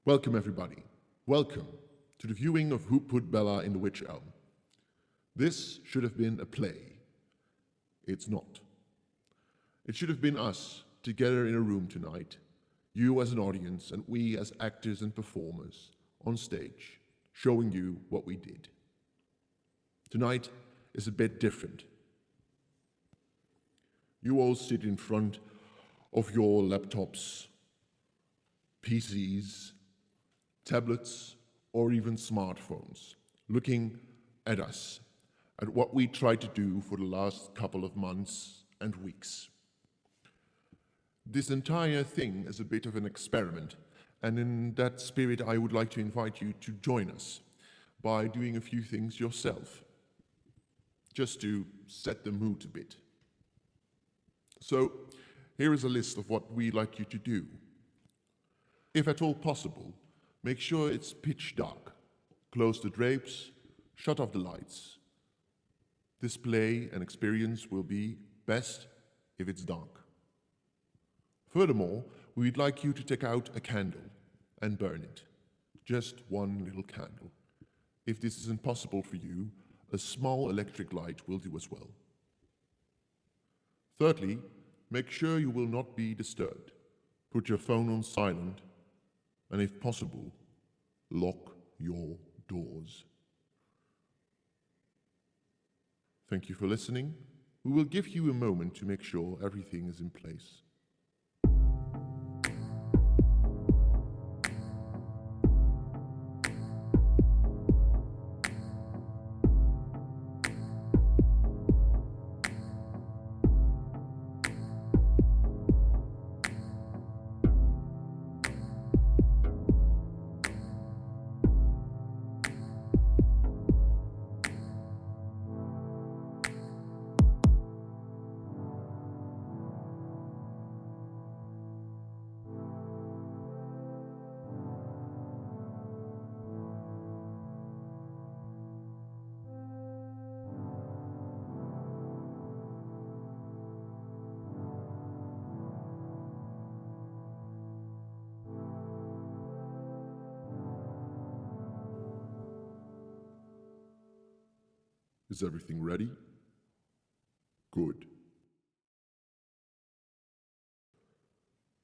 Welcome everybody. Welcome to the viewing of Who Put Bella in the Witch Elm. This should have been a play. It's not. It should have been us together in a room tonight, you as an audience and we as actors and performers on stage, showing you what we did. Tonight is a bit different. You all sit in front of your laptops, PCs, tablets, or even smartphones, looking at us, at what we tried to do for the last couple of months and weeks. This entire thing is a bit of an experiment, and in that spirit I would like to invite you to join us by doing a few things yourself, just to set the mood a bit. So, here is a list of what we'd like you to do. If at all possible, make sure it's pitch dark. Close the drapes, shut off the lights. This play and experience will be best if it's dark. Furthermore, we'd like you to take out a candle and burn it. Just one little candle. If this isn't possible for you, a small electric light will do as well. Thirdly, make sure you will not be disturbed. Put your phone on silent, and if possible, lock your doors. Thank you for listening. We will give you a moment to make sure everything is in place. Is everything ready? Good.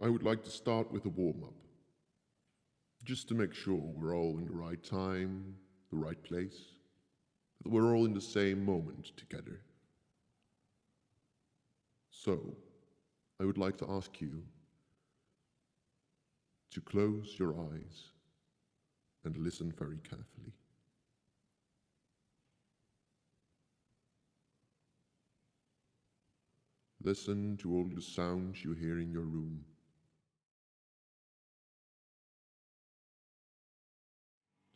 I would like to start with a warm-up, just to make sure we're all in the right time, the right place, that we're all in the same moment together. So, I would like to ask you to close your eyes and listen very carefully. Listen to all the sounds you hear in your room.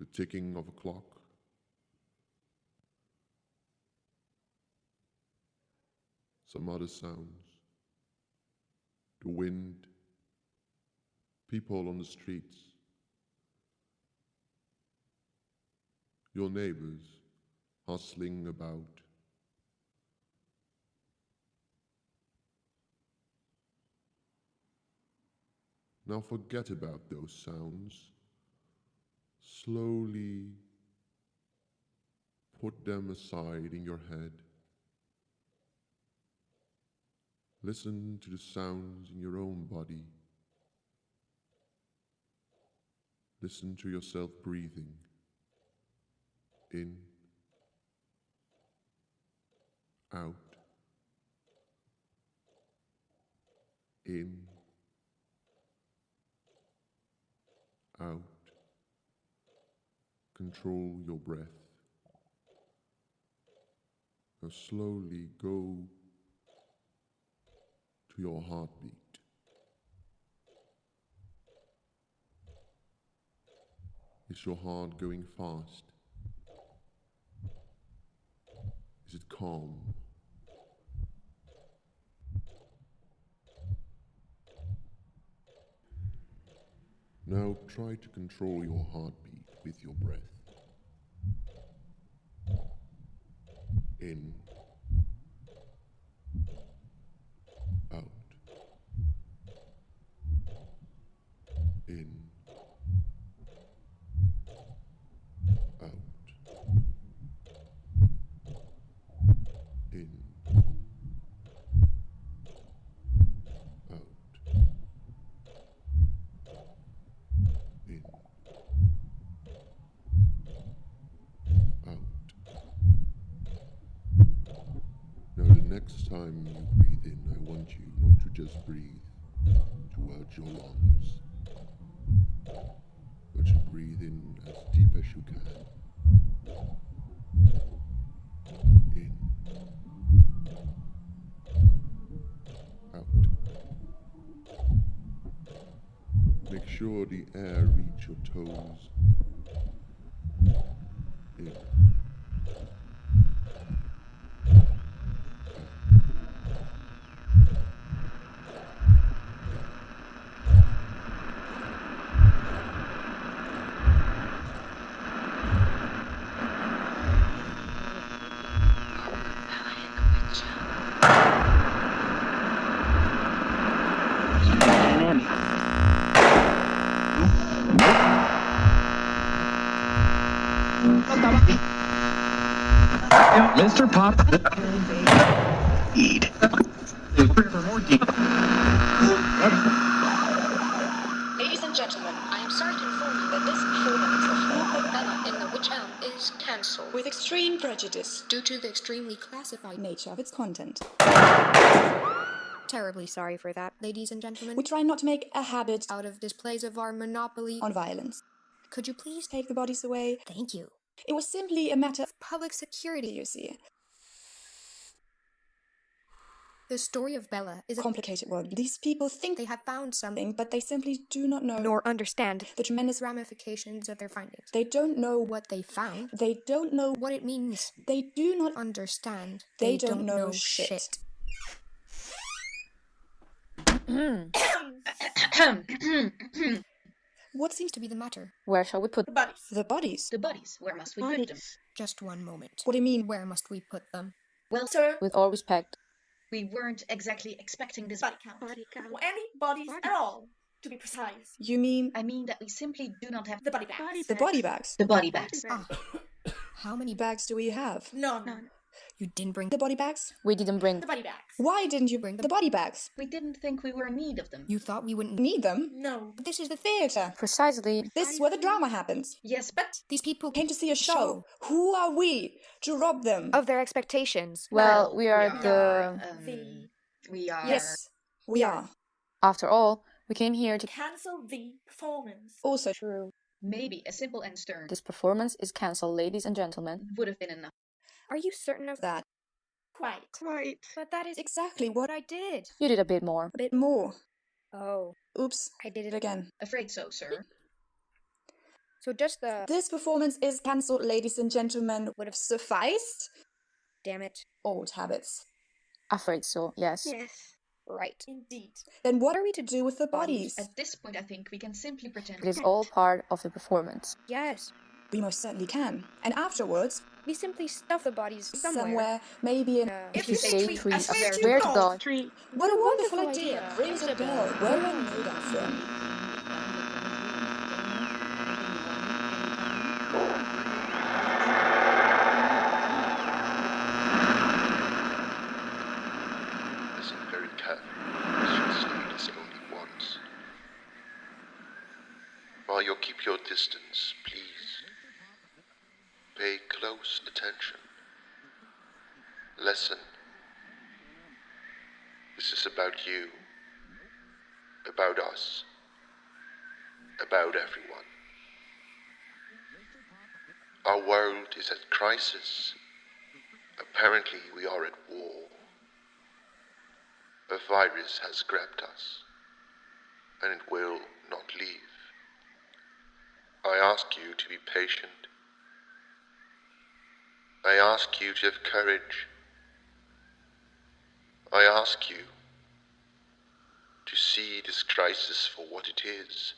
The ticking of a clock. Some other sounds. The wind. People on the streets. Your neighbors hustling about. Now forget about those sounds. Slowly put them aside in your head. Listen to the sounds in your own body. Listen to yourself breathing. In, out, in, out. Control your breath. Now slowly go to your heartbeat. Is your heart going fast? Is it calm? Now try to control your heartbeat with your breath. In, out, in, next time you breathe in, I want you not to just breathe towards your lungs, but to breathe in as deep as you can. In. Out. Make sure the air reaches your toes. In. Mr. Pop. Eat. Ladies and gentlemen, I am sorry to inform you that this performance of Bella in the Witch Elm is cancelled with extreme prejudice due to the extremely classified nature of its content. Terribly sorry for that, ladies and gentlemen. We try not to make a habit Out of displays of our monopoly on violence. Could you please Take the bodies away. Thank you. It was simply a matter of Public security, you see. The story of Bella is a Complicated one. These people think they have found something, but they simply do not know nor understand the tremendous ramifications of their findings. They don't know What they found, They don't know what it means. They do not Understand. They don't know shit. What seems To be the matter. Where shall we put the bodies? The bodies? The bodies, where must we put them? Just one moment. What do you mean? Where must we put them? Well, Sir, with all respect? we weren't exactly expecting this. Body count. Or any bodies at all, to be precise. you mean I mean that we simply do not have The body bags. the body bags? the body bags. Ah. How many Bags do we have? None. You didn't bring The body bags? We didn't bring. The body bags. Why didn't you bring the body bags? We didn't think we were in need of them. You thought we wouldn't Need them? No. But this is the Theatre. Precisely. This is where the drama happens. Yes, but These people Came to see a show. Who are we to rob them? of their expectations. Well, we are the. we are. Yes, we are. After all, we came here to. Cancel the performance. Also True. Maybe a simple and stern This performance is cancelled, ladies and gentlemen. would have been enough. Are you certain of that. Quite. But that is Exactly what what I did. You did a bit more. a bit more. Oh, Oops, I did did it it again. Afraid so, sir. So just the This performance is cancelled, ladies and gentlemen. Would have sufficed. damn it. Old habits. Afraid so, yes. Yes. Right. Indeed. Then what are we to do with the bodies? At this point, I think we can simply pretend. It is all part of the performance. Yes. We most certainly can. And afterwards, We simply stuff the bodies somewhere, maybe in... If you say tree, I swear to swear to God. God. Tree. What a wonderful wonderful idea! idea. Rings a bell. Where do I know that from? Listen very carefully, as you'll see this only once. While you keep your distance, please pay close attention. Listen. This is about you, about us, about everyone. Our world is at crisis. Apparently we are at war. A virus has grabbed us, and it will not leave. I ask you to be patient. I ask you to have courage. I ask you to see this crisis for what it is.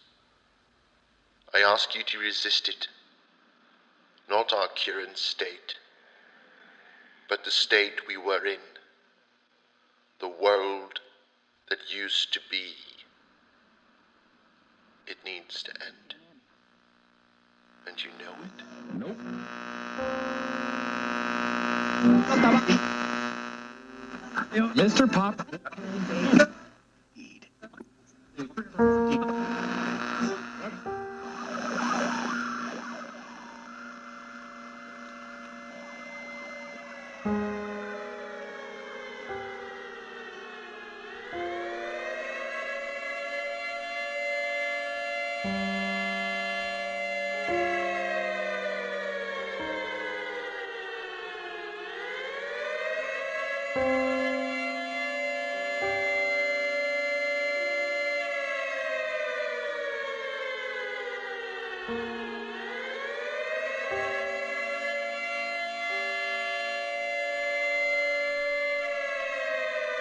I ask you to resist it, not our current state, but the state we were in, the world that used to be. It needs to end. And you know it. Mr. Pop.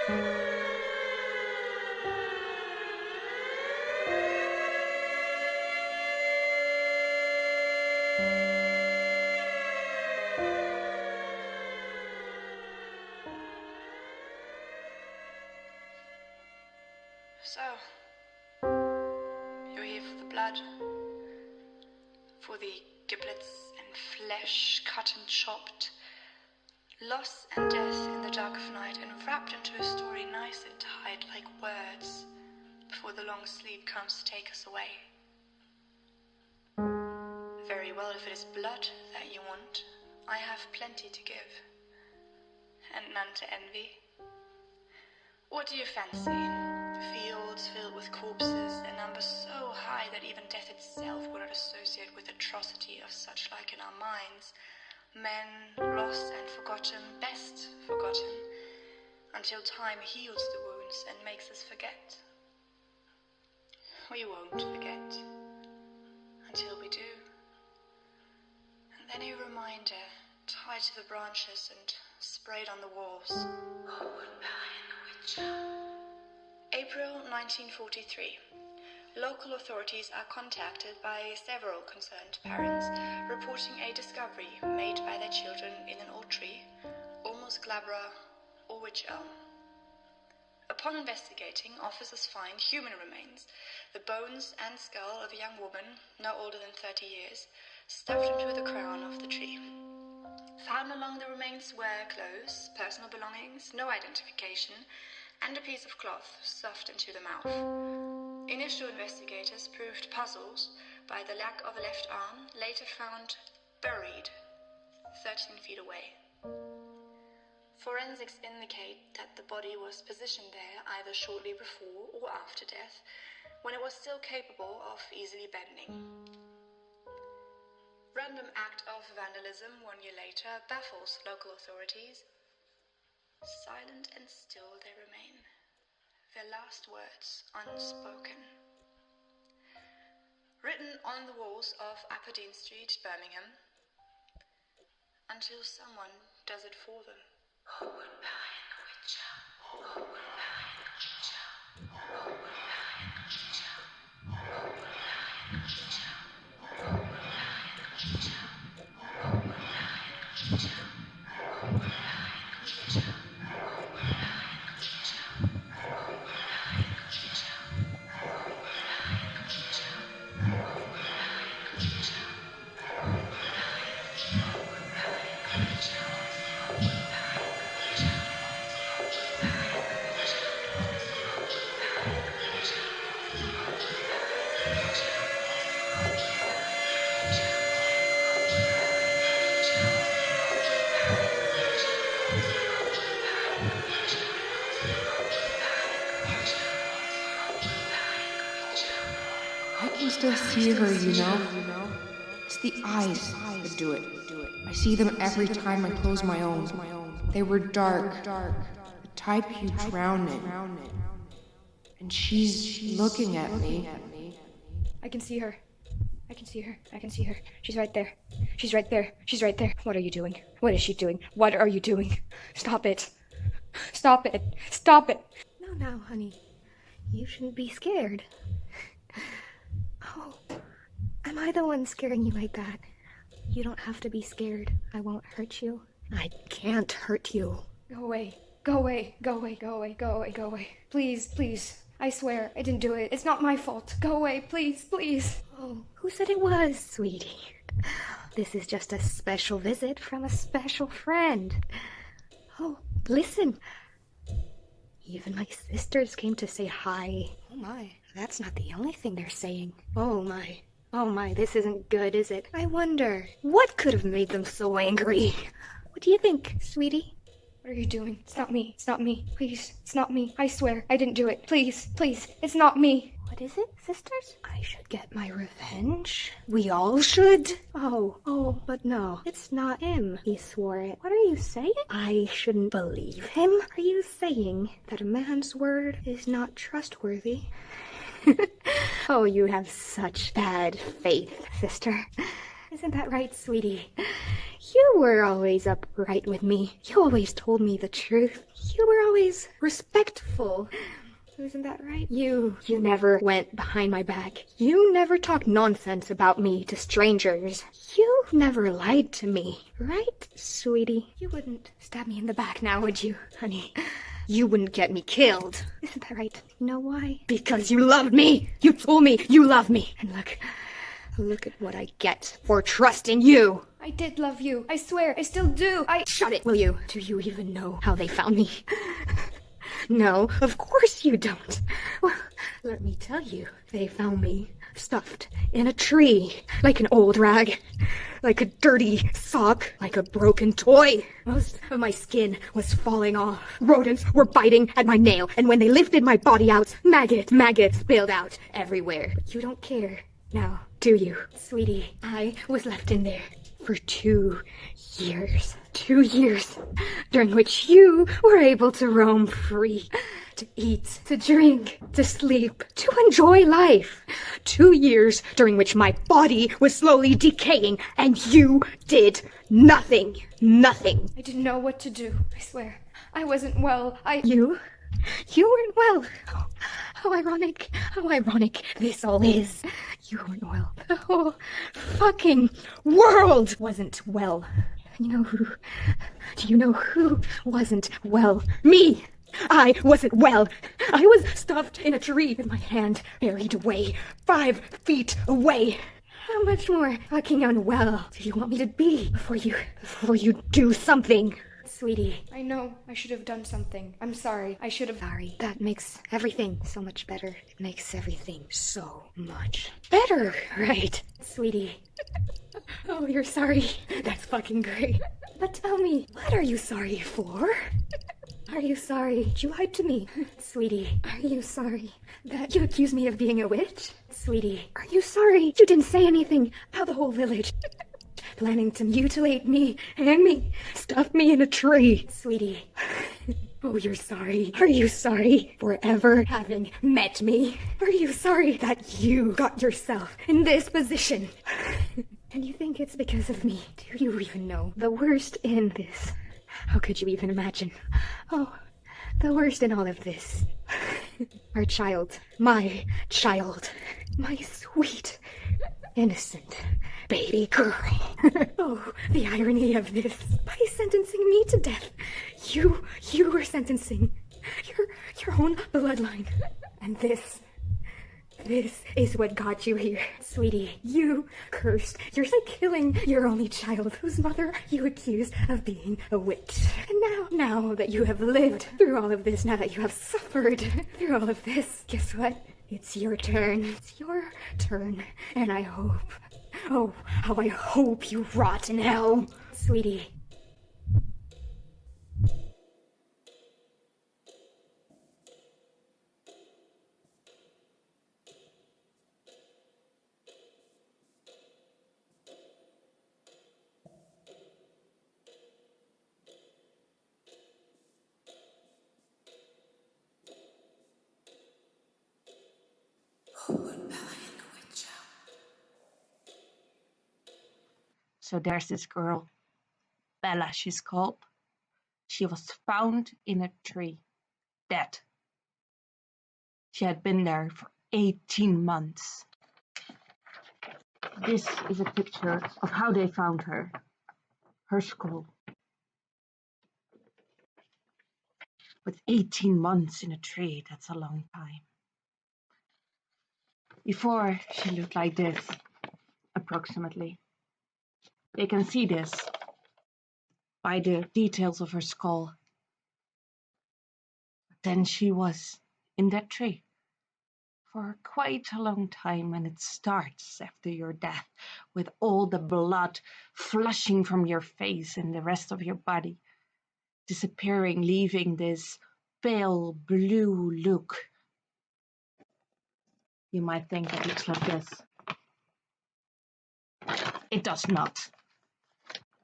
So, you're here for the blood, for the giblets and flesh cut and chopped, loss and death in the dark of night, and wrapped into a story nice and tight like words, before the long sleep comes to take us away. Very well, if it is blood that you want, I have plenty to give, and none to envy. What do you fancy? Fields filled with corpses, a number so high that even death itself would not associate with atrocity of such like in our minds. Men lost and forgotten, best forgotten, until time heals the wounds and makes us forget. We won't forget, until we do. And then a reminder, tied to the branches and sprayed on the walls. April 1943. Local authorities are contacted by several concerned parents reporting a discovery made by their children in an old tree, almost glabra or witch elm. Upon investigating, officers find human remains, the bones and skull of a young woman, no older than 30 years, stuffed into the crown of the tree. Found among the remains were clothes, personal belongings, no identification, and a piece of cloth stuffed into the mouth. Initial investigators proved puzzled by the lack of a left arm, later found buried 13 feet away. Forensics indicate that the body was positioned there either shortly before or after death, when it was still capable of easily bending. Random act of vandalism 1 year later baffles local authorities. Silent and still they remain, their last words unspoken. Written on the walls of Aberdeen Street, Birmingham, until someone does it for them. I can still see her, you know. It's the eyes that do it. I see them every time I close my own. They were dark, the type you drown in. And she's looking at me. I can see her. I can see her. I can see her. She's right there. She's right there. She's right there. What are you doing? What is she doing? What are you doing? Stop it. Stop it. Stop it. No, honey. You shouldn't be scared. Oh, am I the one scaring you like that? You don't have to be scared. I won't hurt you. I can't hurt you. Go away. Go away. Go away. Go away. Go away. Go away. Please, please. I swear, I didn't do it. It's not my fault. Go away, please, please. Oh, who said it was, sweetie? This is just a special visit from a special friend. Oh, listen. Even my sisters came to say hi. Oh my, that's not the only thing they're saying. Oh my, this isn't good, is it? I wonder, what could have made them so angry? What do you think, sweetie? What are you doing? It's not me. It's not me. Please, it's not me. I swear, I didn't do it. Please, please, it's not me. What is it, sisters? I should get my revenge? We all should? Oh, but no, it's not him. He swore it. What are you saying? I shouldn't believe him? Are you saying that a man's word is not trustworthy? Oh, you have such bad faith, sister. Isn't that right, sweetie? You were always upright with me. You always told me the truth. You were always respectful. Isn't that right? You never went behind my back. You never talked nonsense about me to strangers. You never lied to me. Right, sweetie? You wouldn't stab me in the back now, would you, honey? You wouldn't get me killed. Isn't that right? You know why? Because you loved me. You told me you love me. And look at what I get for trusting you. I did love you. I swear, I still do. Shut it, will you? Do you even know how they found me? No, of course you don't. Well, let me tell you. They found me stuffed in a tree, like an old rag, like a dirty sock, like a broken toy. Most of my skin was falling off. Rodents were biting at my nail, and when they lifted my body out, maggots spilled out everywhere. But you don't care now, do you? Sweetie, I was left in there for 2 years. 2 years, during which you were able to roam free, to eat, to drink, to sleep, to enjoy life. 2 years during which my body was slowly decaying, and you did nothing. Nothing. I didn't know what to do. I swear. I wasn't well. You weren't well. Oh, how ironic. How ironic this all is. You weren't well. The whole fucking world wasn't well. Do you know who wasn't well? Me! I wasn't well. I was stuffed in a tree with my hand buried away, 5 feet away. How much more fucking unwell do you want me to be before you do something? Sweetie. I know I should have done something. I'm sorry. I should have. Sorry. That makes everything so much better. It makes everything so much better, right? Sweetie. Oh, you're sorry. That's fucking great. But tell me, what are you sorry for? Are you sorry you lied to me? Sweetie, are you sorry that you accused me of being a witch? Sweetie, are you sorry you didn't say anything about the whole village planning to mutilate me, hang me, stuff me in a tree? Sweetie, oh, you're sorry. Are you sorry for ever having met me? Are you sorry that you got yourself in this position? And you think it's because of me? Do you even know the worst in this? How could you even imagine? Oh, the worst in all of this. Our child, my sweet, innocent baby girl. Oh, the irony of this. By sentencing me to death, you were sentencing your own bloodline. And this is what got you here. Sweetie, you cursed. You're like killing your only child, whose mother you accused of being a witch. And now that you have lived through all of this, now that you have suffered through all of this, guess what? It's your turn. It's your turn. And I hope, oh, how I hope you rot in hell. Sweetie. So there's this girl, Bella she's called. She was found in a tree, dead. She had been there for 18 months. This is a picture of how they found her. Her skull. With 18 months in a tree, that's a long time. Before, she looked like this, approximately. You can see this by the details of her skull. Then she was in that tree for quite a long time, and it starts after your death with all the blood flushing from your face and the rest of your body, disappearing, leaving this pale blue look. You might think it looks like this. It does not.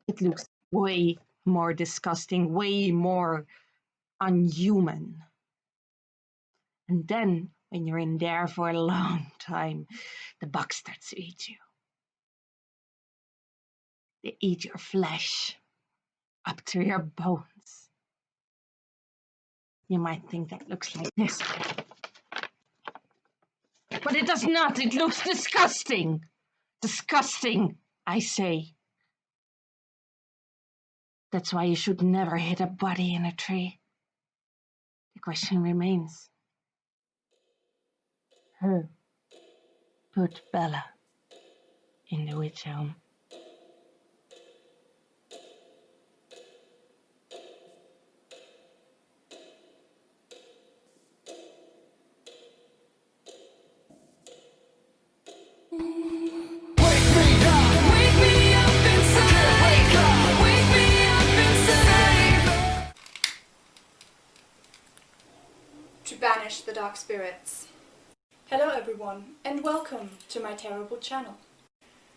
It looks way more disgusting, way more unhuman. And then, when you're in there for a long time, the bug starts to eat you. They eat your flesh up to your bones. You might think that looks like this. But it does not. It looks disgusting. Disgusting, I say. That's why you should never hit a body in a tree. The question remains. Who put Bella in the Witch Elm? To banish the dark spirits. Hello everyone, and welcome to my terrible channel.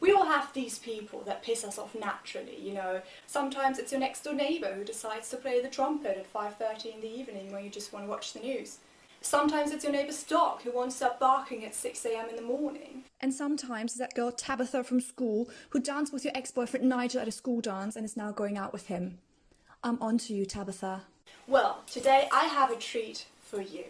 We all have these people that piss us off naturally, you know. Sometimes it's your next door neighbour who decides to play the trumpet at 5:30 in the evening when you just want to watch the news. Sometimes it's your neighbour's dog who won't stop barking at 6 AM in the morning. And sometimes it's that girl Tabitha from school who danced with your ex-boyfriend Nigel at a school dance and is now going out with him. I'm on to you, Tabitha. Well, today I have a treat for you.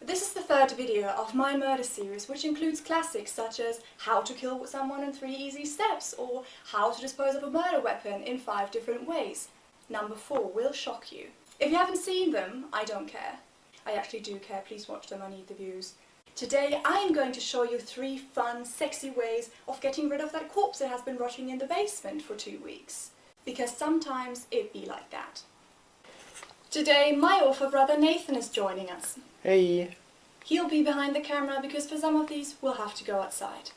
This is the third video of my murder series, which includes classics such as How to Kill Someone in 3 Easy Steps or How to Dispose of a Murder Weapon in 5 Different Ways. Number 4 will shock you. If you haven't seen them, I don't care. I actually do care, please watch them, I need the views. Today I am going to show you 3 fun, sexy ways of getting rid of that corpse that has been rotting in the basement for 2 weeks. Because sometimes it be like that. Today my author brother Nathan is joining us. Hey! He'll be behind the camera because for some of these we'll have to go outside.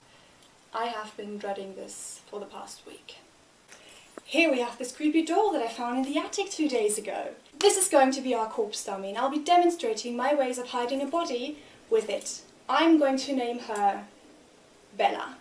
I have been dreading this for the past week. Here we have this creepy doll that I found in the attic 2 days ago. This is going to be our corpse dummy and I'll be demonstrating my ways of hiding a body with it. I'm going to name her Bella.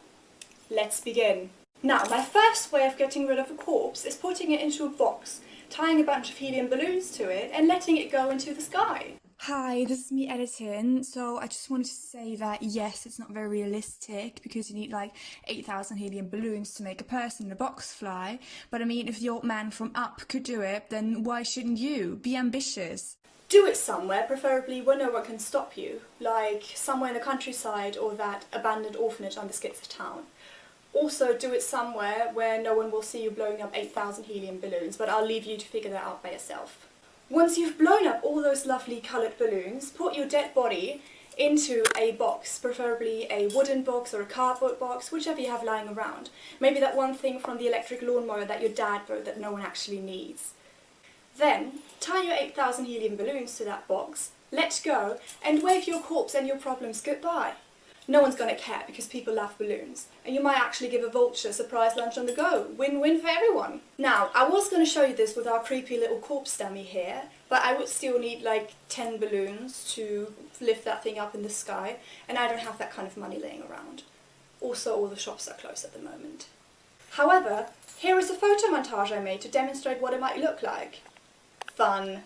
Let's begin. Now, my first way of getting rid of a corpse is putting it into a box, tying a bunch of helium balloons to it and letting it go into the sky. Hi, this is me editing, so I just wanted to say that yes, it's not very realistic because you need like 8,000 helium balloons to make a person in a box fly, but I mean if the old man from Up could do it, then why shouldn't you? Be ambitious. Do it somewhere, preferably where no one can stop you, like somewhere in the countryside or that abandoned orphanage on the skits of town. Also do it somewhere where no one will see you blowing up 8,000 helium balloons, but I'll leave you to figure that out by yourself. Once you've blown up all those lovely coloured balloons, put your dead body into a box, preferably a wooden box or a cardboard box, whichever you have lying around. Maybe that one thing from the electric lawnmower that your dad broke that no one actually needs. Then, tie your 8,000 helium balloons to that box, let go, and wave your corpse and your problems goodbye. No one's gonna care because people love balloons, and you might actually give a vulture a surprise lunch on the go. Win-win for everyone. Now, I was gonna show you this with our creepy little corpse dummy here, but I would still need like 10 balloons to lift that thing up in the sky, and I don't have that kind of money laying around. Also, all the shops are closed at the moment. However, here is a photo montage I made to demonstrate what it might look like. Fun.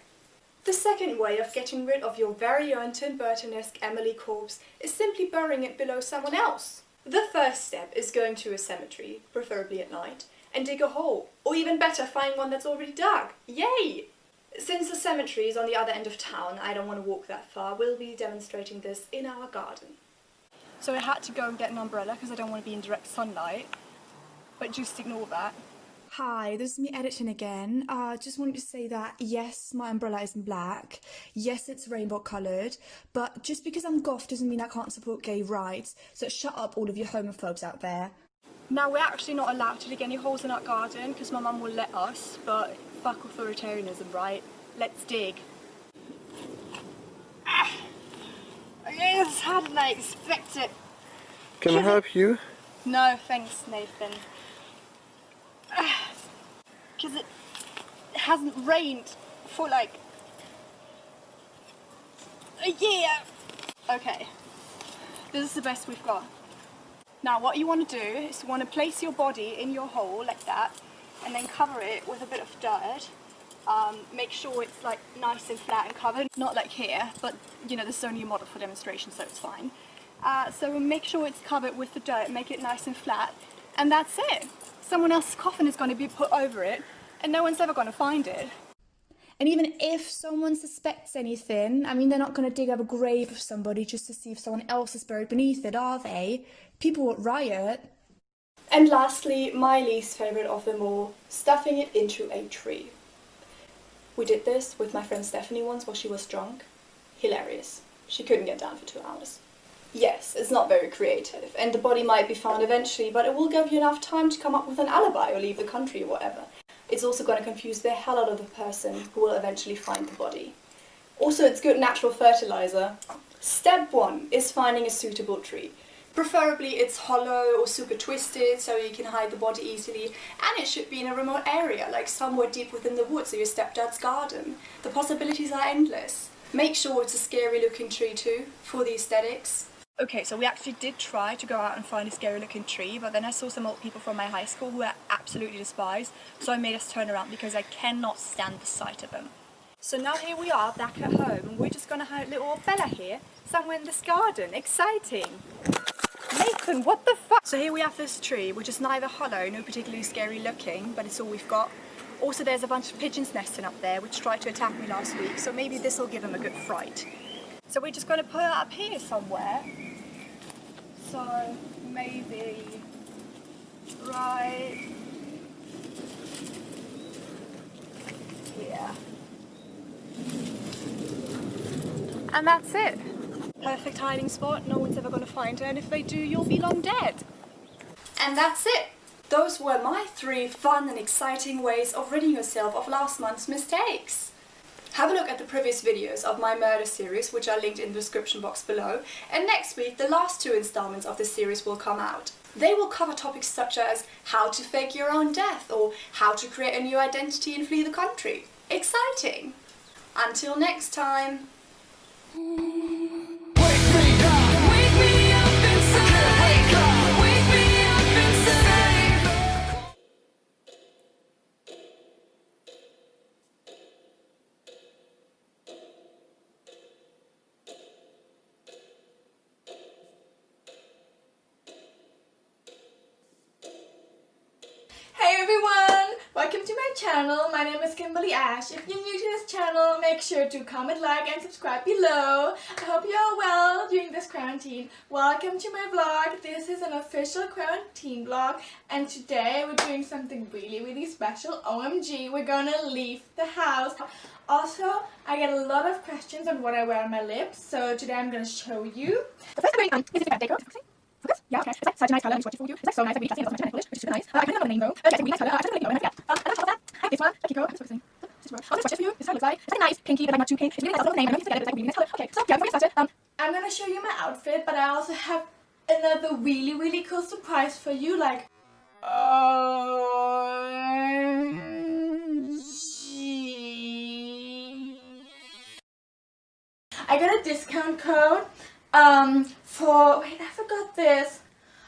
The second way of getting rid of your very own Tim Burton-esque Emily corpse is simply burying it below someone else. The first step is going to a cemetery, preferably at night, and dig a hole, or even better, find one that's already dug. Yay! Since the cemetery is on the other end of town, I don't want to walk that far, we'll be demonstrating this in our garden. So I had to go and get an umbrella because I don't want to be in direct sunlight, but just ignore that. Hi, this is me editing again. Just wanted to say that yes, my umbrella is in black. Yes, it's rainbow coloured. But just because I'm goth doesn't mean I can't support gay rights. So shut up, all of you homophobes out there. Now, we're actually not allowed to dig any holes in our garden because my mum will let us. But fuck authoritarianism, right? Let's dig. It's harder than I expected. Can I help you? No, thanks, Nathan. Because it hasn't rained for like a year. Okay, this is the best we've got. Now what you want to do is you want to place your body in your hole like that and then cover it with a bit of dirt. Make sure it's like nice and flat and covered, not like here, but you know this is only a model for demonstration so it's fine. So make sure it's covered with the dirt, make it nice and flat, and that's it. someone else's coffin is going to be put over it, and no one's ever going to find it. And even if someone suspects anything, I mean, they're not going to dig up a grave of somebody just to see if someone else is buried beneath it, are they? People would riot. And lastly, my least favourite of them all, stuffing it into a tree. We did this with my friend Stephanie once while she was drunk. Hilarious. She couldn't get down for 2 hours. Yes, it's not very creative, and the body might be found eventually, but it will give you enough time to come up with an alibi or leave the country or whatever. It's also going to confuse the hell out of the person who will eventually find the body. Also, it's good natural fertilizer. Step 1 is finding a suitable tree. Preferably it's hollow or super twisted so you can hide the body easily, and it should be in a remote area, like somewhere deep within the woods or your stepdad's garden. The possibilities are endless. Make sure it's a scary looking tree too, for the aesthetics. Okay, so we actually did try to go out and find a scary looking tree, but then I saw some old people from my high school who I absolutely despise, so I made us turn around because I cannot stand the sight of them. So now here we are back at home, and we're just gonna have little old Bella here, somewhere in this garden. Exciting! Nathan, what the fuck? So here we have this tree, which is neither hollow nor particularly scary looking, but it's all we've got. Also, there's a bunch of pigeons nesting up there, which tried to attack me last week, so maybe this will give them a good fright. So we're just gonna put it up here somewhere. So maybe right here. And that's it. Perfect hiding spot, no one's ever gonna find her, and if they do, you'll be long dead. And that's it. Those were my 3 fun and exciting ways of ridding yourself of last month's mistakes. Have a look at the previous videos of my murder series, which are linked in the description box below, and next week the last 2 installments of this series will come out. They will cover topics such as how to fake your own death or how to create a new identity and flee the country. Exciting! Until next time! Hey everyone! Welcome to my channel. My name is Kimberly Ash. If you're new to this channel, make sure to comment, like and subscribe below. I hope you're all well during this quarantine. Welcome to my vlog. This is an official quarantine vlog, and today we're doing something really special. OMG, we're gonna leave the house. Also, I get a lot of questions on what I wear on my lips, so today I'm gonna show you. The first I'm wearing is this deco. Focus? Yeah, okay. It's like such a nice colour. Let me swatch it for you. It's like so nice. I really classy. It's also Polish, which is super nice. I can't remember the name though. Yeah, it's a really nice colour. I don't really know when I forget. And on top of that, I have this one. Kiko. I'm focusing. I'll just swatch it for you. This is how it looks like. It's like a nice pinky, but like not too pink. It's really nice. I don't know the name. I don't forget it. It's like a really nice colour. Okay, so yeah, before we get started, I'm gonna show you my outfit, but I also have another really cool surprise for you. Like, I got a discount code for, wait, I forgot this.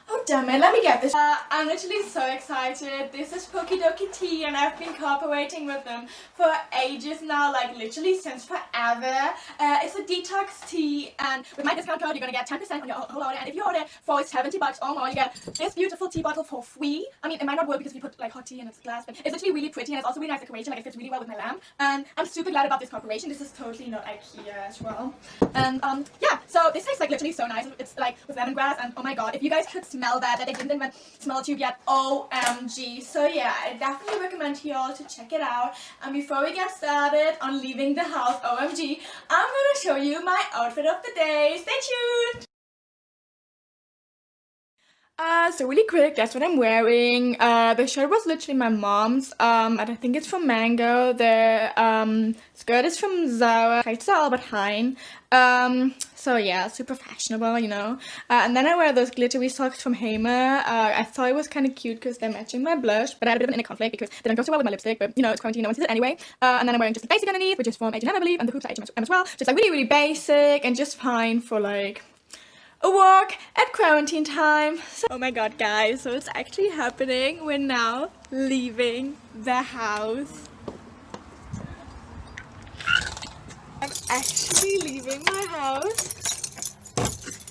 Oh damn it, let me get this. I'm literally so excited. This is Poki Doki Tea, and I've been cooperating with them for ages now, like literally since forever. It's a detox tea, and with my discount code you're gonna get 10% on your whole order, and if you order for $70 or more, you get this beautiful tea bottle for free. I mean, it might not work because we put like hot tea in its glass, but it's literally really pretty, and it's also really nice decoration. Like, it fits really well with my lamp, and I'm super glad about this cooperation. This is totally not IKEA as well. And yeah, so this tastes like literally so nice. It's like with lemongrass, and oh my god, if you guys could smell that they didn't even smell a tube yet, OMG. So yeah, I definitely recommend you all to check it out. And before we get started on leaving the house, OMG, I'm gonna show you my outfit of the day. Stay tuned! So really quick, that's what I'm wearing. The shirt was literally my mom's, and I think it's from Mango. The skirt is from Zara. It's Albert Heijn. So yeah, super fashionable, you know. And then I wear those glittery socks from Hamer. I thought it was kind of cute because they're matching my blush, but I had a bit of an inner conflict because they don't go so well with my lipstick, but you know, it's quarantine, no one sees it anyway. And then I'm wearing just a basic underneath, which is from H&M, I believe, and the hoops are H&M as well. Just like really basic and just fine for like a walk at quarantine time. So, oh my god, guys, so it's actually happening. We're now leaving the house. I'm actually leaving my house.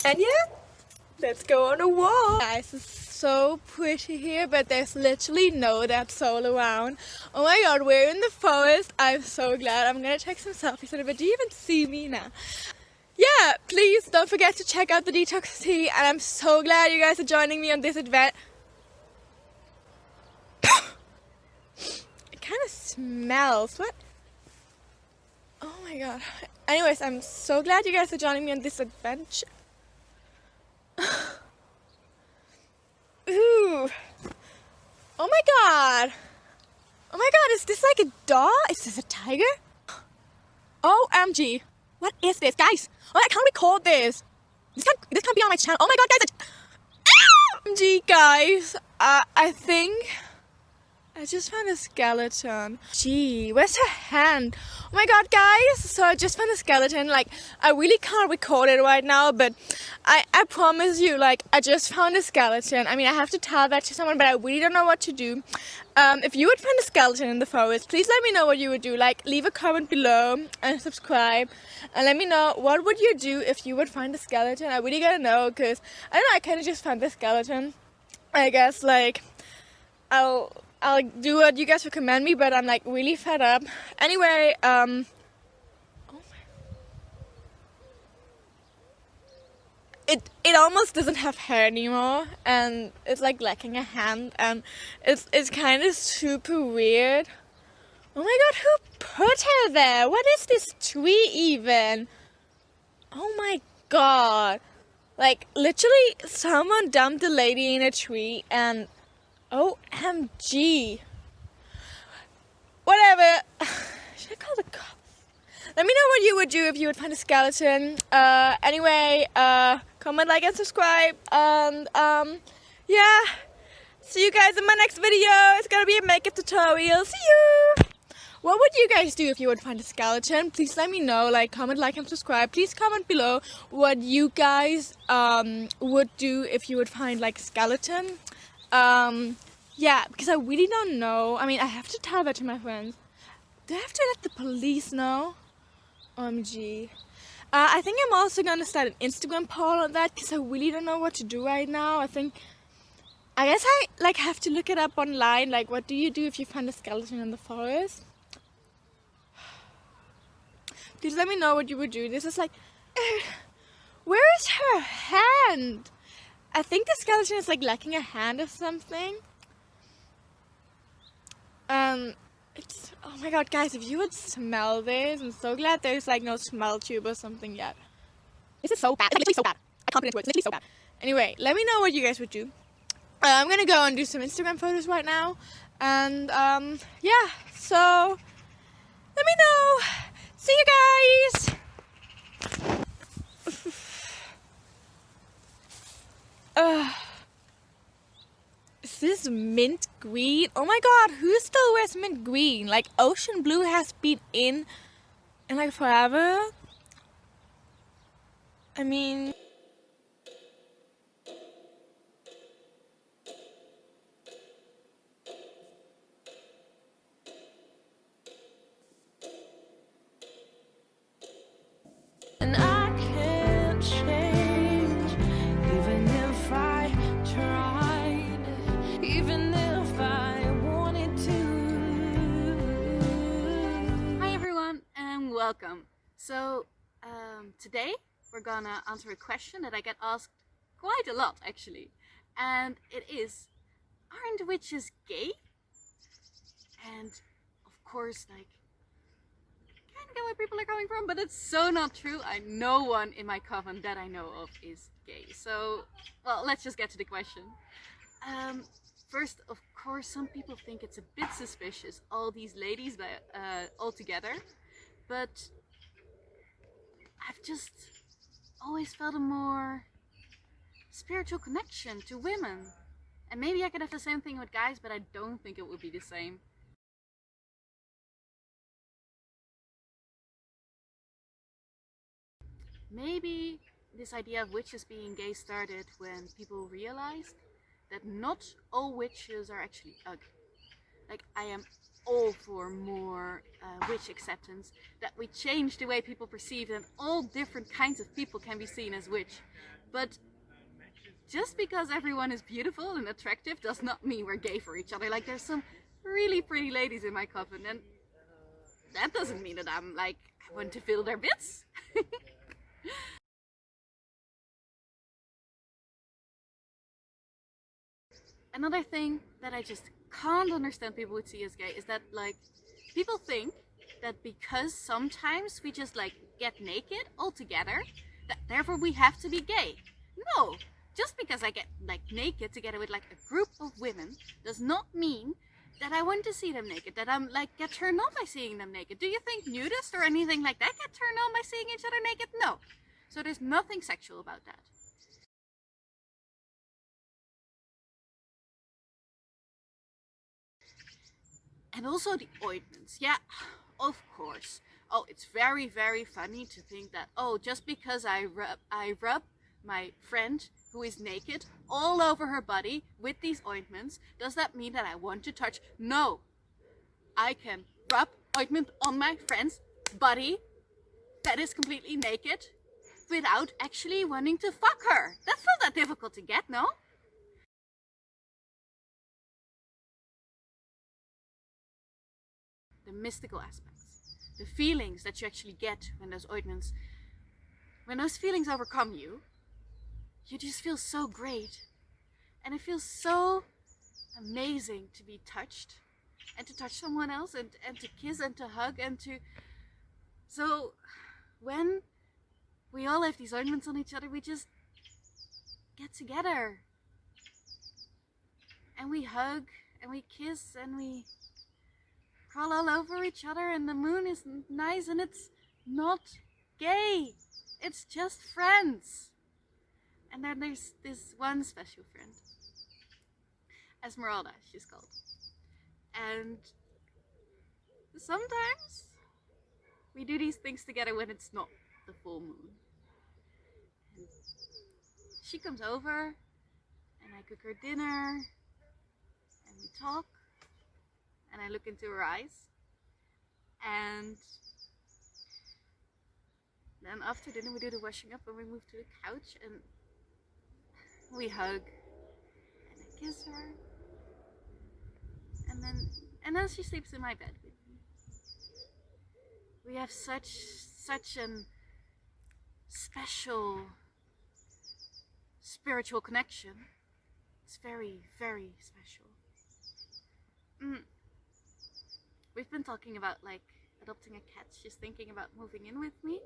And yeah, let's go on a walk. Guys, it's so pretty here, but there's literally no dead soul around. Oh my god, we're in the forest. I'm so glad. I'm gonna take some selfies in it, but do you even see me now? Yeah, please don't forget to check out the detox tea, and I'm so glad you guys are joining me on this event. It kind of smells. What? Oh my god. Anyways, I'm so glad you guys are joining me on this adventure. Ooh. Oh my god. Oh my god, is this like a dog? Is this a tiger? OMG. What is this, guys? Oh, I can't record this. This can't be on my channel. Oh my god, guys. OMG, guys. I think I just found a skeleton. Gee, where's her hand? Oh my god, guys. So I just found a skeleton. Like, I really can't record it right now, but I promise you, like, I just found a skeleton. I mean, I have to tell that to someone, but I really don't know what to do. If you would find a skeleton in the forest, please let me know what you would do. Like, leave a comment below and subscribe. And let me know, what would you do if you would find a skeleton? I really gotta know, because, I don't know, I kind of just found the skeleton. I guess, like, I'll do what you guys recommend me, but I'm like really fed up. Anyway, oh my. It almost doesn't have hair anymore, and it's like lacking a hand, and it's kind of super weird. Oh my god, who put her there? What is this tree even? Oh my god. Like, literally someone dumped the lady in a tree, and OMG. Whatever. Should I call the cops? Let me know what you would do if you would find a skeleton. Anyway, comment, like, and subscribe. And, yeah. See you guys in my next video. It's gonna be a makeup tutorial. See you! What would you guys do if you would find a skeleton? Please let me know. Like, comment, like, and subscribe. Please comment below what you guys would do if you would find, like, a skeleton. Yeah, because I really don't know. I mean, I have to tell that to my friends. Do I have to let the police know? OMG. I think I'm also gonna start an Instagram poll on that, because I really don't know what to do right now. I guess I, like, have to look it up online. Like, what do you do if you find a skeleton in the forest? Please let me know what you would do. This is like, where is her hand? I think the skeleton is like lacking a hand or something. It's, oh my god, guys, if you would smell this, I'm so glad there's like no smell tube or something yet. This is so bad. It's literally so bad. I can't put it into words. It's literally so bad. Anyway, let me know what you guys would do. I'm gonna go and do some Instagram photos right now. And, yeah, so let me know. See you guys. Is this mint green? Oh my god, who still wears mint green? Like, ocean blue has been in like forever. I mean, and I can't change, even if I tried, even if I wanted to. Hi everyone and welcome. So today we're gonna answer a question that I get asked quite a lot actually, and it is, aren't witches gay? And of course, like, kind of get where people are coming from, but it's so not true. No one in my coven that I know of is gay. So, well, let's just get to the question. First, of course, some people think it's a bit suspicious, all these ladies all together, but I've just always felt a more spiritual connection to women. And maybe I could have the same thing with guys, but I don't think it would be the same. Maybe this idea of witches being gay started when people realized that not all witches are actually ugly. Like, I am all for more witch acceptance, that we change the way people perceive and all different kinds of people can be seen as witch. But just because everyone is beautiful and attractive does not mean we're gay for each other. Like, there's some really pretty ladies in my coven, and that doesn't mean that I'm like, I want to fill their bits. Another thing that I just can't understand people would see as gay is that, like, people think that because sometimes we just like get naked all together, that therefore we have to be gay. No, just because I get like naked together with like a group of women does not mean that I want to see them naked, that I'm like get turned on by seeing them naked. Do you think nudists or anything like that get turned on by seeing each other naked? No. So there's nothing sexual about that. And also the ointments, yeah, of course. Oh, it's very, very funny to think that, oh, just because I rub my friend who is naked all over her body with these ointments, does that mean that I want to touch? No. I can rub ointment on my friend's body that is completely naked without actually wanting to fuck her. That's not that difficult to get, no? The mystical aspects, the feelings that you actually get when those ointments, when those feelings overcome you, you just feel so great. And it feels so amazing to be touched and to touch someone else and to kiss and to hug and to... So when we all have these ointments on each other, we just get together and we hug and we kiss and we crawl all over each other, and the moon is nice, and it's not gay. It's just friends. And then there's this one special friend, Esmeralda, she's called. And sometimes we do these things together when it's not the full moon. And she comes over, and I cook her dinner, and we talk. And I look into her eyes, and then after dinner we do the washing up and we move to the couch and we hug and I kiss her, and then she sleeps in my bed with me. We have such an special spiritual connection. It's very, very special. We've been talking about like adopting a cat. She's thinking about moving in with me,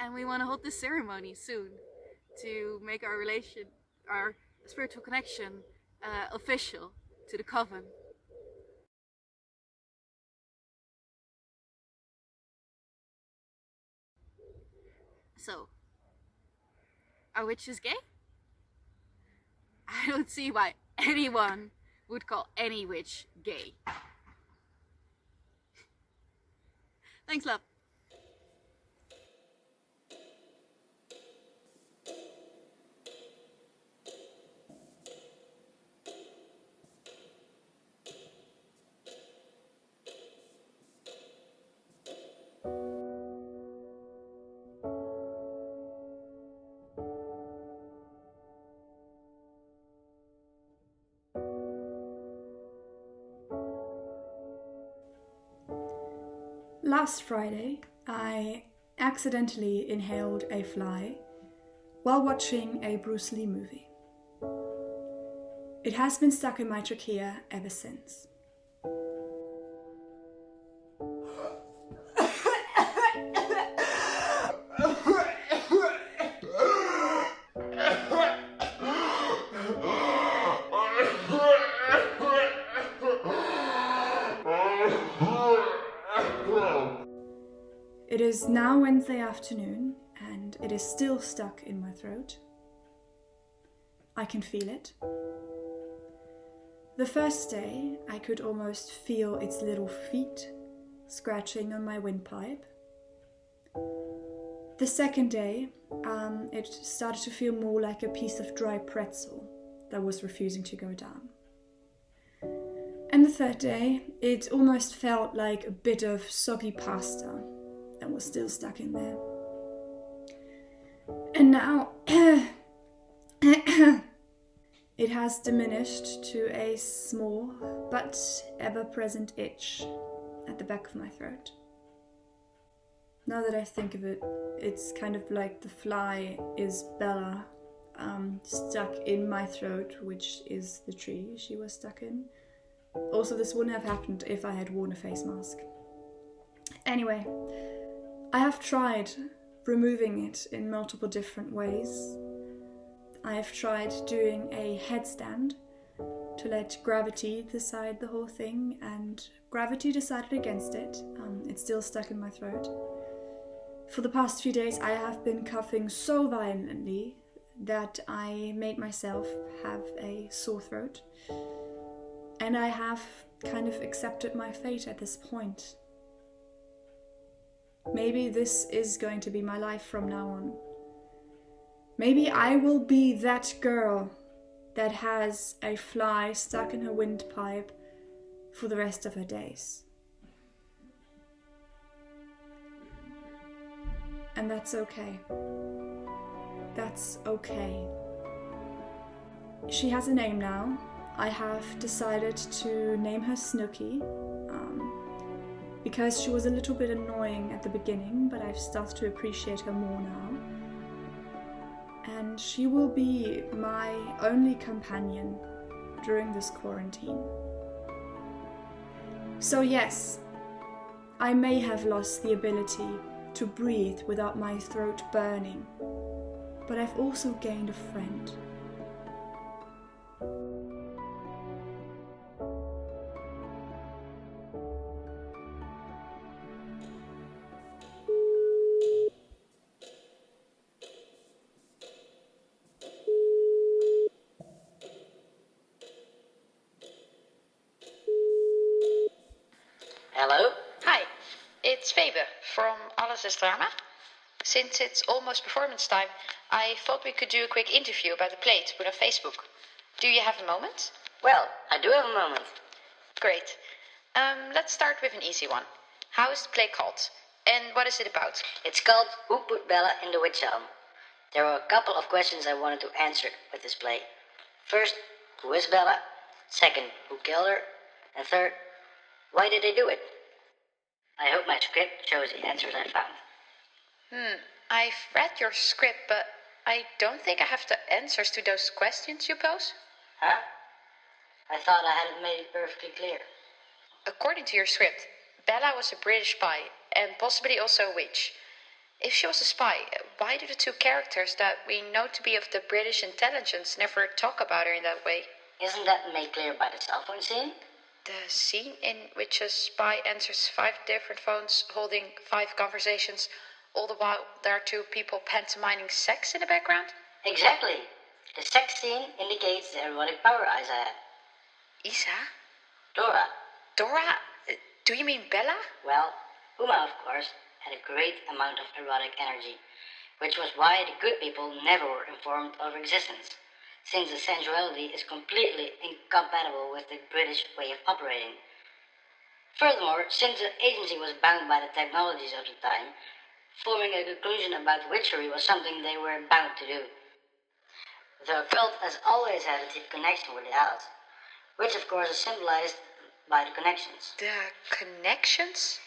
and we want to hold this ceremony soon to make our spiritual connection official to the coven. So, are witches gay? I don't see why anyone would call any witch gay. Thanks, love. Last Friday, I accidentally inhaled a fly while watching a Bruce Lee movie. It has been stuck in my trachea ever since. It is now Wednesday afternoon, and it is still stuck in my throat. I can feel it. The first day, I could almost feel its little feet scratching on my windpipe. The second day, it started to feel more like a piece of dry pretzel that was refusing to go down. And the third day, it almost felt like a bit of soggy pasta that was still stuck in there. And now, It has diminished to a small but ever-present itch at the back of my throat. Now that I think of it, it's kind of like the fly is Bella, stuck in my throat, which is the tree she was stuck in. Also, this wouldn't have happened if I had worn a face mask. Anyway, I have tried removing it in multiple different ways. I have tried doing a headstand to let gravity decide the whole thing, and gravity decided against it. It's still stuck in my throat. For the past few days I have been coughing so violently that I made myself have a sore throat, and I have kind of accepted my fate at this point. Maybe this is going to be my life from now on. Maybe I will be that girl that has a fly stuck in her windpipe for the rest of her days. And that's okay. That's okay. She has a name now. I have decided to name her Snooky, because she was a little bit annoying at the beginning, but I've started to appreciate her more now. And she will be my only companion during this quarantine. So yes, I may have lost the ability to breathe without my throat burning, but I've also gained a friend. Hello? Hi, it's Faber from Alles is Drama. Since it's almost performance time, I thought we could do a quick interview about the play to put on Facebook. Do you have a moment? Well, I do have a moment. Great. Let's start with an easy one. How is the play called? And what is it about? It's called Who Put Bella in the Witch Elm? There were a couple of questions I wanted to answer with this play. First, who is Bella? Second, who killed her? And third, why did they do it? I hope my script shows the answers I found. I've read your script, but I don't think I have the answers to those questions you pose. Huh? I thought I hadn't made it perfectly clear. According to your script, Bella was a British spy, and possibly also a witch. If she was a spy, why do the two characters that we know to be of the British intelligence never talk about her in that way? Isn't that made clear by the cell phone scene? The scene in which a spy answers 5 different phones, holding 5 conversations, all the while there are 2 people pantomiming sex in the background? Exactly. The sex scene indicates the erotic power Isa had. Isa? Dora. Dora? Do you mean Bella? Well, Uma, of course, had a great amount of erotic energy, which was why the good people never were informed of her existence, since the sensuality is completely incompatible with the British way of operating. Furthermore, since the agency was bound by the technologies of the time, forming a conclusion about witchery was something they were bound to do. The occult has always had a deep connection with the house, which of course is symbolized by the connections. The connections?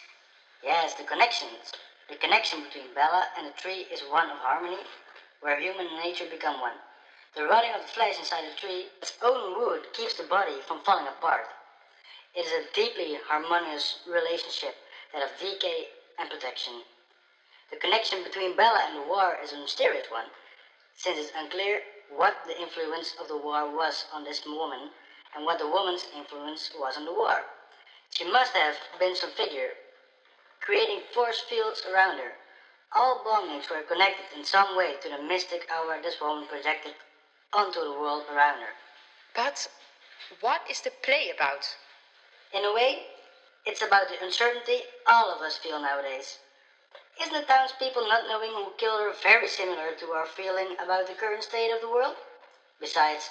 Yes, the connections. The connection between Bella and the tree is one of harmony, where human and nature become one. The rotting of the flesh inside the tree, its own wood, keeps the body from falling apart. It is a deeply harmonious relationship, that of decay and protection. The connection between Bella and the war is a mysterious one, since it's unclear what the influence of the war was on this woman and what the woman's influence was on the war. She must have been some figure, creating force fields around her. All belongings were connected in some way to the mystic aura this woman projected onto the world around her. But what is the play about? In a way, it's about the uncertainty all of us feel nowadays. Isn't the townspeople not knowing who killed her very similar to our feeling about the current state of the world? Besides,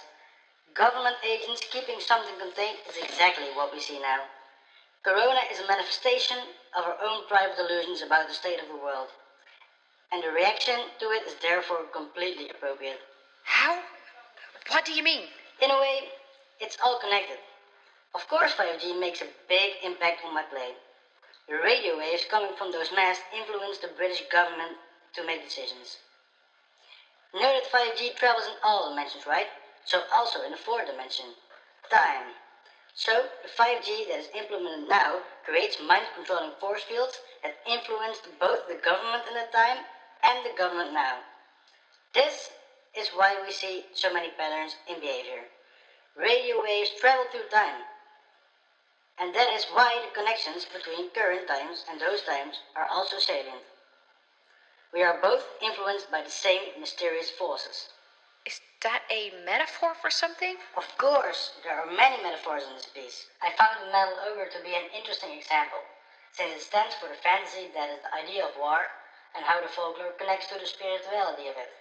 government agents keeping something contained is exactly what we see now. Corona is a manifestation of our own private delusions about the state of the world, and the reaction to it is therefore completely appropriate. How What do you mean? In a way, it's all connected. Of course 5G makes a big impact on my play. The radio waves coming from those masts influence the British government to make decisions. You know that 5G travels in all dimensions, right? So also in the fourth dimension, time. So the 5G that is implemented now creates mind-controlling force fields that influence both the government in the time and the government now. This is why we see so many patterns in behavior. Radio waves travel through time. And that is why the connections between current times and those times are also salient. We are both influenced by the same mysterious forces. Is that a metaphor for something? Of course, there are many metaphors in this piece. I found the metal ogre to be an interesting example, since it stands for the fantasy that is the idea of war and how the folklore connects to the spirituality of it.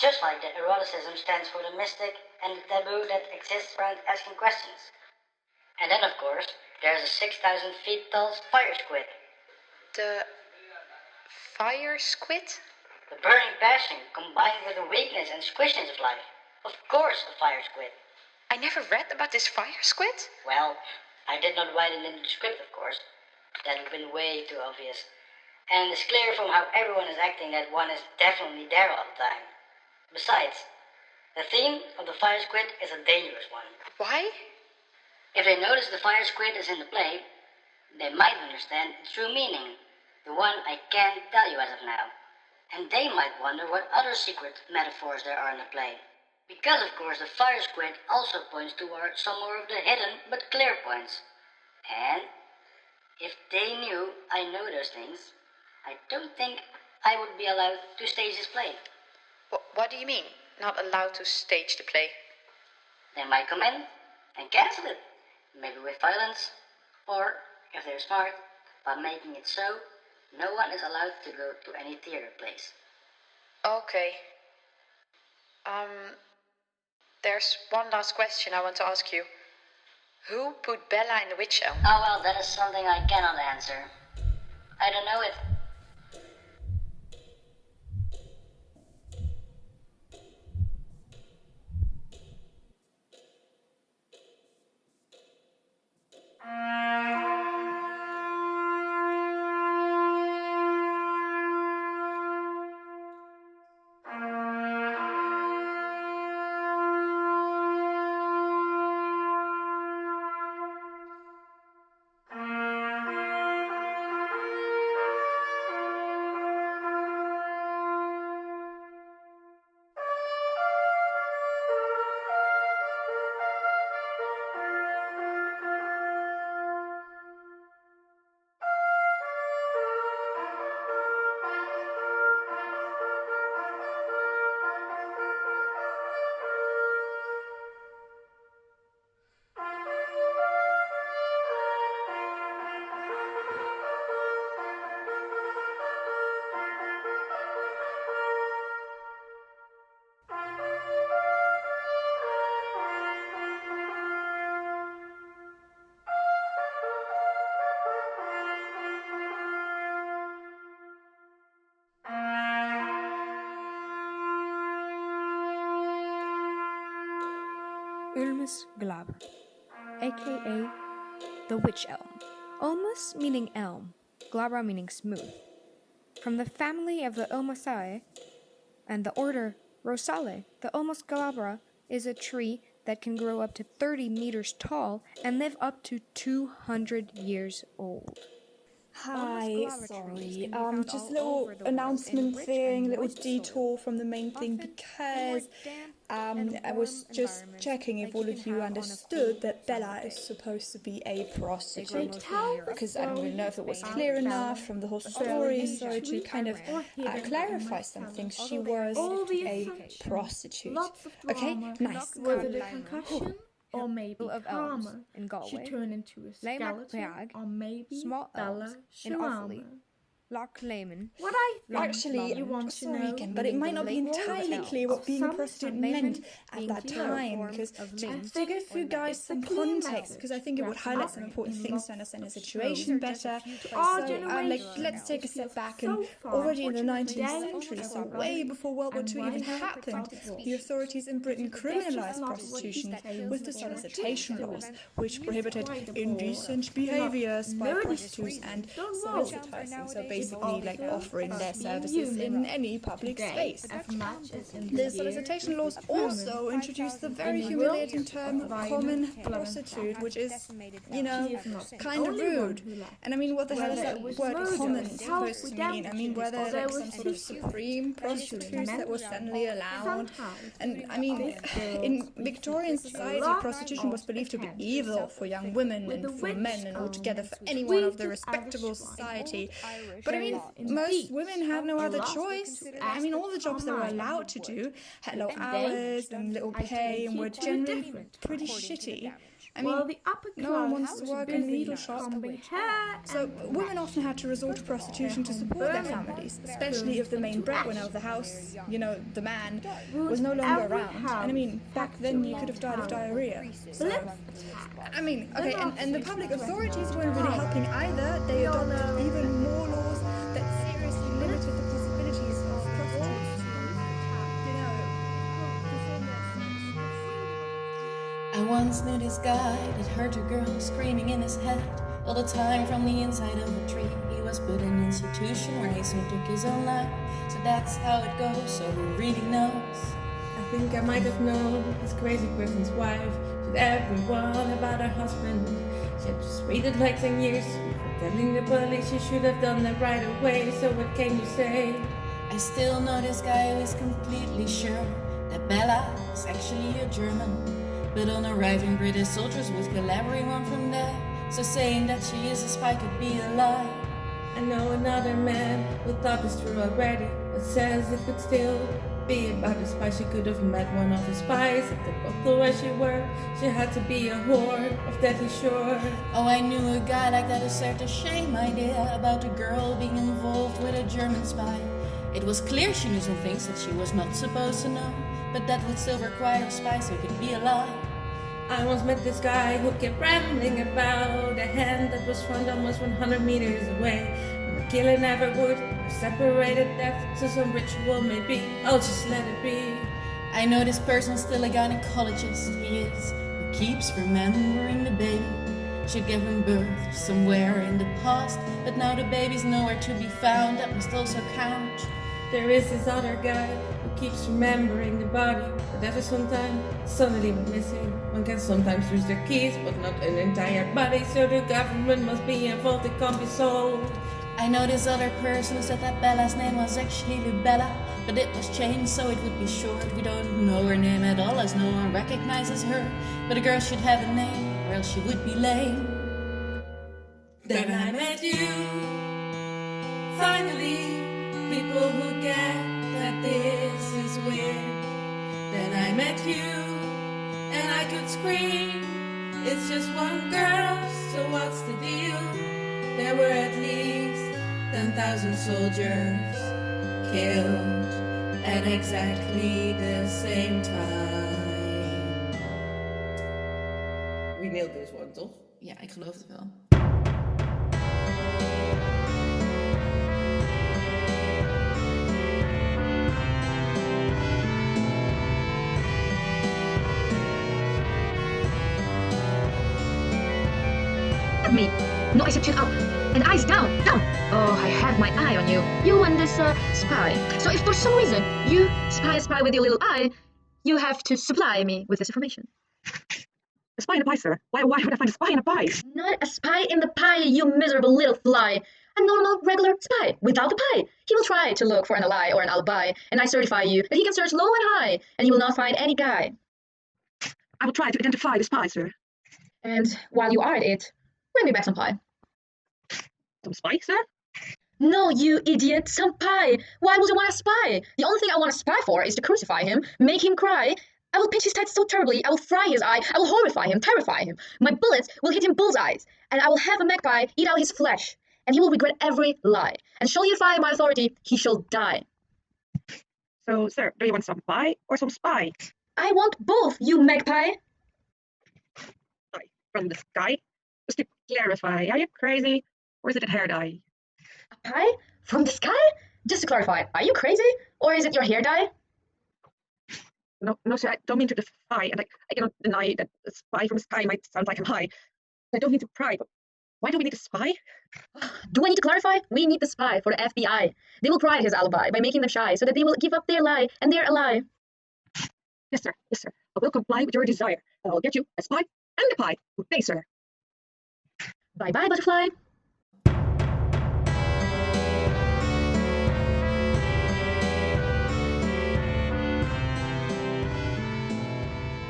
Just like the eroticism stands for the mystic and the taboo that exists around asking questions. And then, of course, there's a 6,000 feet tall fire squid. The fire squid? The burning passion combined with the weakness and squishiness of life. Of course, the fire squid. I never read about this fire squid. Well, I did not write it in the script, of course. That would have been way too obvious. And it's clear from how everyone is acting that one is definitely there all the time. Besides, the theme of the fire squid is a dangerous one. Why? If they notice the fire squid is in the play, they might understand its true meaning, the one I can't tell you as of now. And they might wonder what other secret metaphors there are in the play. Because, of course, the fire squid also points toward some more of the hidden but clear points. And if they knew I know those things, I don't think I would be allowed to stage this play. What do you mean, not allowed to stage the play? They might come in and cancel it. Maybe with violence, or, if they're smart, by making it so no one is allowed to go to any theater plays. Okay. There's one last question I want to ask you. Who put Bella in the Witch Elm? Oh well, that is something I cannot answer. I don't know it. Ulmus glabra, aka the Witch Elm. Ulmus meaning elm, glabra meaning smooth. From the family of the Ulmaceae and the order Rosale, the Ulmus glabra is a tree that can grow up to 30 meters tall and live up to 200 years old. Hi, sorry. Just a little announcement thing, a little detour from the main thing because I was just checking if all of you understood that Bella is supposed to be a prostitute. Because I don't know if it was clear enough from the whole story, so to kind of clarify some things, she was a prostitute. Okay, nice, cool. Or maybe Karma in Galway, should turn into a skeleton, or maybe small Bella elves in Offaly, What I think Actually, you want to sorry know, again, but it might not be entirely clear what being a prostitute meant at that time, because to give you guys some context, because I think it would highlight some important things to understand the situation better. Let's take a step back, and already in the 19th century, so way before World War II even happened, the authorities in Britain criminalised prostitution with the solicitation laws, which prohibited indecent behaviours by prostitutes and solicitising, so basically like offering their services in any public space. The solicitation laws also introduced the very humiliating term common prostitute, which is, you know, kind of rude. And I mean, what the hell is that word common supposed to mean? I mean, were there like some sort of supreme prostitutes that were suddenly allowed? And I mean, in Victorian society, prostitution was believed to be evil for young women and for men and altogether for anyone of the respectable society. But I mean, most women had no other choice. I mean, all the jobs they were allowed to do had low hours and little pay and were generally pretty shitty. I mean, no one wants to work in a needle shop. So women often had to resort to prostitution to support their families, especially if the main breadwinner of the house, you know, the man, was no longer around. And I mean, back then you could have died of diarrhea. So, I mean, okay, and the public authorities weren't really helping either. They adopted even more laws that seriously limited the possibilities of prostitutes. I once knew this guy that heard a girl screaming in his head all the time from the inside of a tree. He was put in an institution where he soon took his own life. So that's how it goes, so who really knows? I think I might have known this crazy person's wife. Told everyone about her husband. She had just waited like 10 years before telling the police. She should have done that right away, so what can you say? I still know this guy who is completely sure that Bella is actually a German. But on arriving, British soldiers would kill everyone from there. So saying that she is a spy could be a lie. I know another man who thought this through already, but says it could still be about the spy. She could have met one of the spies at the brothel where she worked. She had to be a whore, of that he's sure. Oh, I knew a guy like that who started a shame idea about a girl being involved with a German spy. It was clear she knew some things that she was not supposed to know, but that would still require a spy, so it could be a lie. I once met this guy who kept rambling about a hand that was found almost 100 meters away. And the killer never would have separated that, so some ritual maybe. I'll just let it be. I know this person's still a gynecologist, he is, who keeps remembering the baby. She gave him birth somewhere in the past, but now the baby's nowhere to be found. That must also count. There is this other guy who keeps remembering the body, but ever sometime suddenly went missing. One can sometimes lose their keys, but not an entire body, so the government must be involved, it can't be solved. I know this other person who said that Bella's name was actually Lubella, but it was changed so it would be short. We don't know her name at all, as no one recognizes her. But a girl should have a name, or else she would be lame. Then I met you, finally. People who get that this is weird. Then I met you, and I could scream. It's just one girl, so what's the deal? There were at least 10,000 soldiers killed at exactly the same time. We nailed this one, toch? Ja, ik geloof het wel. Me. No exception up. And eyes down, down. Oh, I have my eye on you. You and this spy. So if for some reason you spy with your little eye, you have to supply me with this information. A spy in a pie, sir. Why would I find a spy in a pie? Not a spy in the pie, you miserable little fly. A normal, regular spy without the pie. He will try to look for an ally or an alibi, and I certify you that he can search low and high, and you will not find any guy. I will try to identify the spy, sir. And while you are at it, bring me back some pie. Some spy, sir? No, you idiot, some pie. Why would you want a spy? The only thing I want a spy for is to crucify him, make him cry. I will pinch his tights so terribly, I will fry his eye, I will horrify him, terrify him. My bullets will hit him bullseyes, and I will have a magpie eat out his flesh. and he will regret every lie. And shall he defy my authority, he shall die. So, sir, do you want some pie or some spy? I want both, you magpie. Pie from the sky? Just to clarify, are you crazy or is it a hair dye? A pie from the sky? Just to clarify, are you crazy or is it your hair dye? No, sir, I don't mean to defy, and I cannot deny that a spy from the sky might sound like I'm high. I don't need to pry, but why do we need a spy? Do I need to clarify? We need the spy for the FBI. They will pry his alibi by making them shy so that they will give up their lie and their ally. Yes, sir. I will comply with your desire. I will get you a spy and a pie. Good day, sir. Bye-bye, butterfly.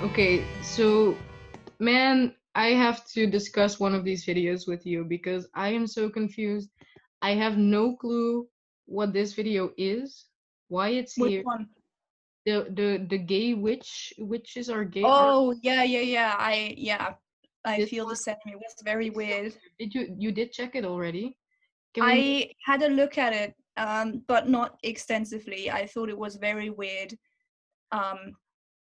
Okay, so, man, I have to discuss one of these videos with you because I am so confused. I have no clue what this video is, why it's Which here. one? The gay witches are gay. Oh, yeah. I This feel the same. It was very weird. You did check it already? I had a look at it, but not extensively. I thought it was very weird.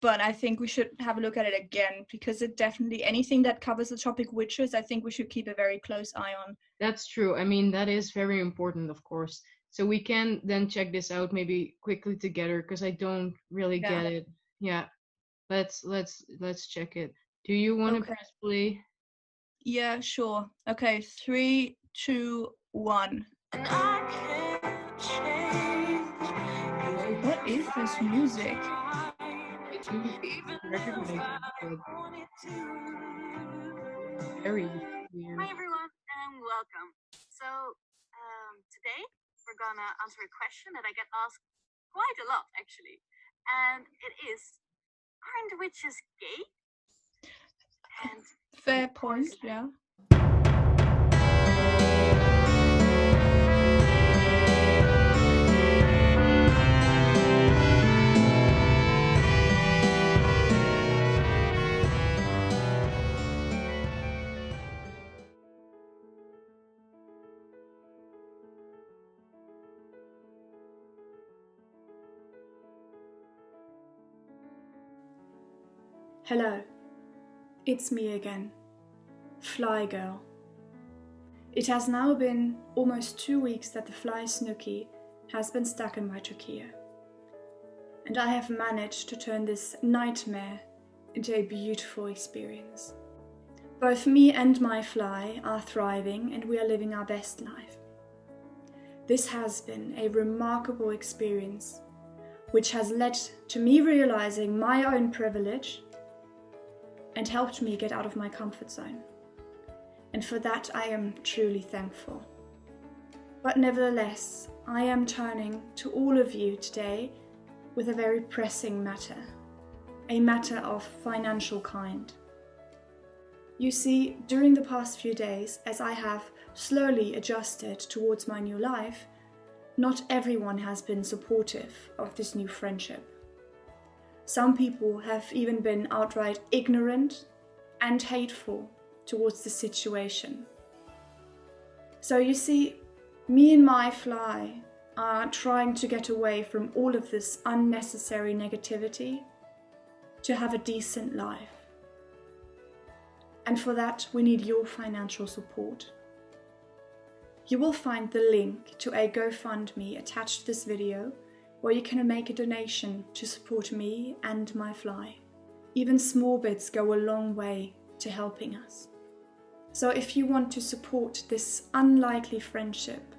But I think we should have a look at it again because it definitely, anything that covers the topic witches, I think we should keep a very close eye on. That's true. I mean, that is very important, of course. So we can then check this out maybe quickly together because I don't really get it. Yeah. Let's check it. Do you want to press play? Yeah, sure. Okay, 3, 2, 1. What is this music? Very weird. Hi everyone and welcome. So today we're gonna answer a question that I get asked quite a lot actually, and it is, aren't witches gay? And fair point, yeah. Hello, it's me again, Fly Girl. It has now been almost 2 weeks that the fly Snooky has been stuck in my trachea, and I have managed to turn this nightmare into a beautiful experience. Both me and my fly are thriving and we are living our best life. This has been a remarkable experience, which has led to me realizing my own privilege and helped me get out of my comfort zone. And for that I am truly thankful. But nevertheless, I am turning to all of you today with a very pressing matter, a matter of financial kind. You see, during the past few days, as I have slowly adjusted towards my new life, not everyone has been supportive of this new friendship. Some people have even been outright ignorant and hateful towards the situation. So you see, me and my fly are trying to get away from all of this unnecessary negativity to have a decent life. And for that, we need your financial support. You will find the link to a GoFundMe attached to this video, where you can make a donation to support me and my fly. Even small bits go a long way to helping us. So if you want to support this unlikely friendship,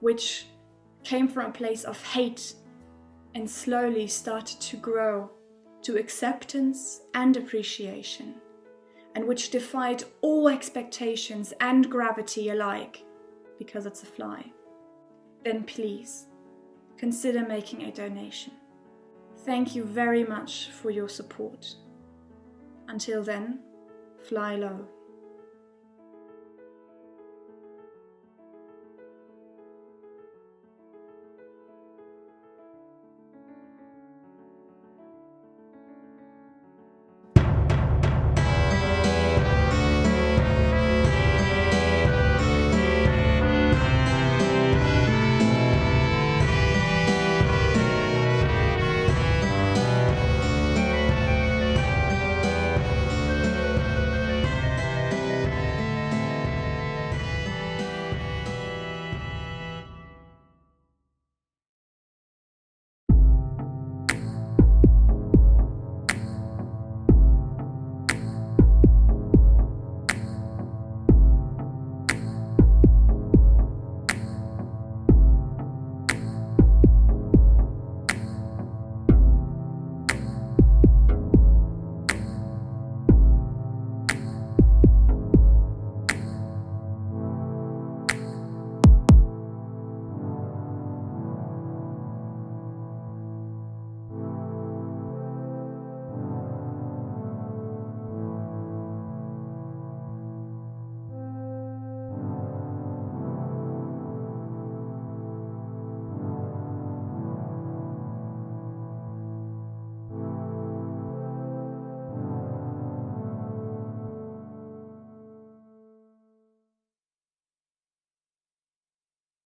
which came from a place of hate and slowly started to grow to acceptance and appreciation, and which defied all expectations and gravity alike, because it's a fly, then please consider making a donation. Thank you very much for your support. Until then, fly low.